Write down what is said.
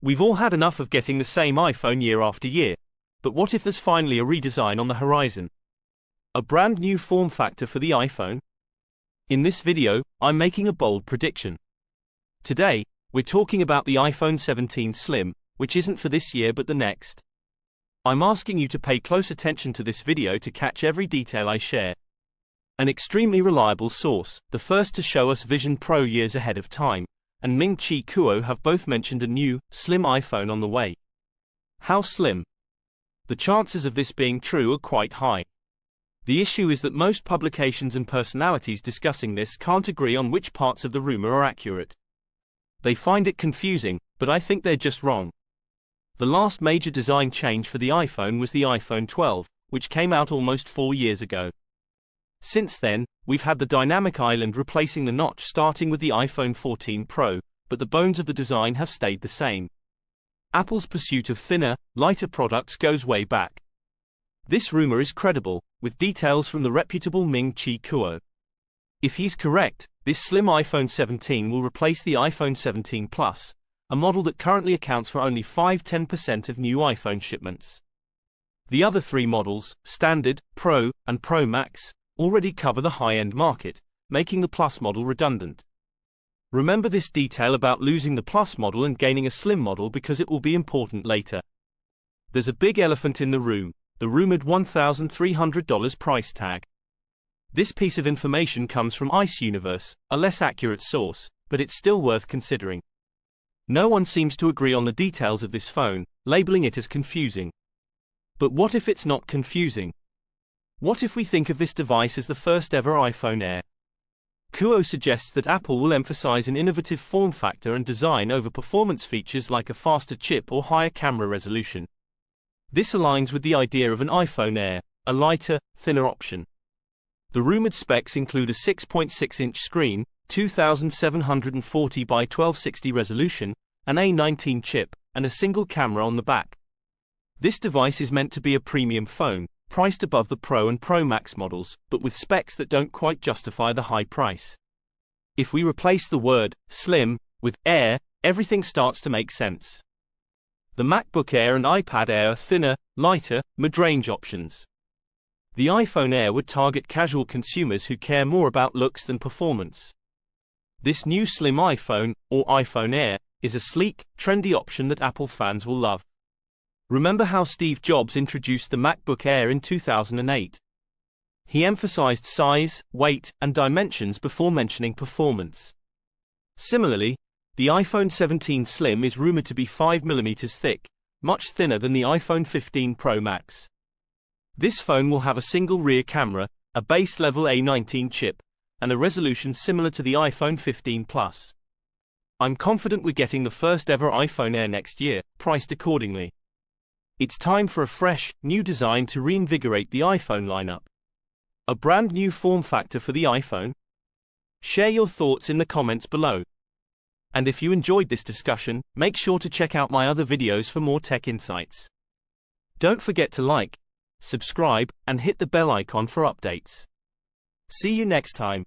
We've all had enough of getting the same iPhone year after year. But what if there's finally a redesign on the horizon? A brand new form factor for the iPhone? In this video, I'm making a bold prediction. Today, we're talking about the iPhone 17 Slim, which isn't for this year but the next. I'm asking you to pay close attention to this video to catch every detail I share. An extremely reliable source, the first to show us Vision Pro years ahead of time, and Ming-Chi Kuo have both mentioned a new, slim iPhone on the way. How slim? The chances of this being true are quite high. The issue is that most publications and personalities discussing this can't agree on which parts of the rumor are accurate. They find it confusing, but I think they're just wrong. The last major design change for the iPhone was the iPhone 12, which came out almost 4 years ago. Since then, we've had the dynamic island replacing the notch starting with the iPhone 14 Pro, but the bones of the design have stayed the same. Apple's pursuit of thinner, lighter products goes way back. This rumor is credible, with details from the reputable Ming-Chi Kuo. If he's correct, this slim iPhone 17 will replace the iPhone 17 Plus, a model that currently accounts for only 5–10% of new iPhone shipments. The other three models, Standard, Pro, and Pro Max, already cover the high-end market, making the Plus model redundant. Remember this detail about losing the Plus model and gaining a Slim model because it will be important later. There's a big elephant in the room, the rumored $1,300 price tag. This piece of information comes from Ice Universe, a less accurate source, but it's still worth considering. No one seems to agree on the details of this phone, labeling it as confusing. But what if it's not confusing? What if we think of this device as the first ever iPhone Air? Kuo suggests that Apple will emphasize an innovative form factor and design over performance features like a faster chip or higher camera resolution. This aligns with the idea of an iPhone Air, a lighter, thinner option. The rumored specs include a 6.6-inch screen, 2740 by 1260 resolution, an A19 chip, and a single camera on the back. This device is meant to be a premium phone, priced above the Pro and Pro Max models, but with specs that don't quite justify the high price. If we replace the word slim with Air, everything starts to make sense. The MacBook Air and iPad Air are thinner, lighter, mid-range options. The iPhone Air would target casual consumers who care more about looks than performance. This new slim iPhone, or iPhone Air, is a sleek, trendy option that Apple fans will love. Remember how Steve Jobs introduced the MacBook Air in 2008? He emphasized size, weight, and dimensions before mentioning performance. Similarly, the iPhone 17 Slim is rumored to be 5mm thick, much thinner than the iPhone 15 Pro Max. This phone will have a single rear camera, a base-level A19 chip, and a resolution similar to the iPhone 15 Plus. I'm confident we're getting the first ever iPhone Air next year, priced accordingly. It's time for a fresh, new design to reinvigorate the iPhone lineup. A brand new form factor for the iPhone? Share your thoughts in the comments below. And if you enjoyed this discussion, make sure to check out my other videos for more tech insights. Don't forget to like, subscribe, and hit the bell icon for updates. See you next time.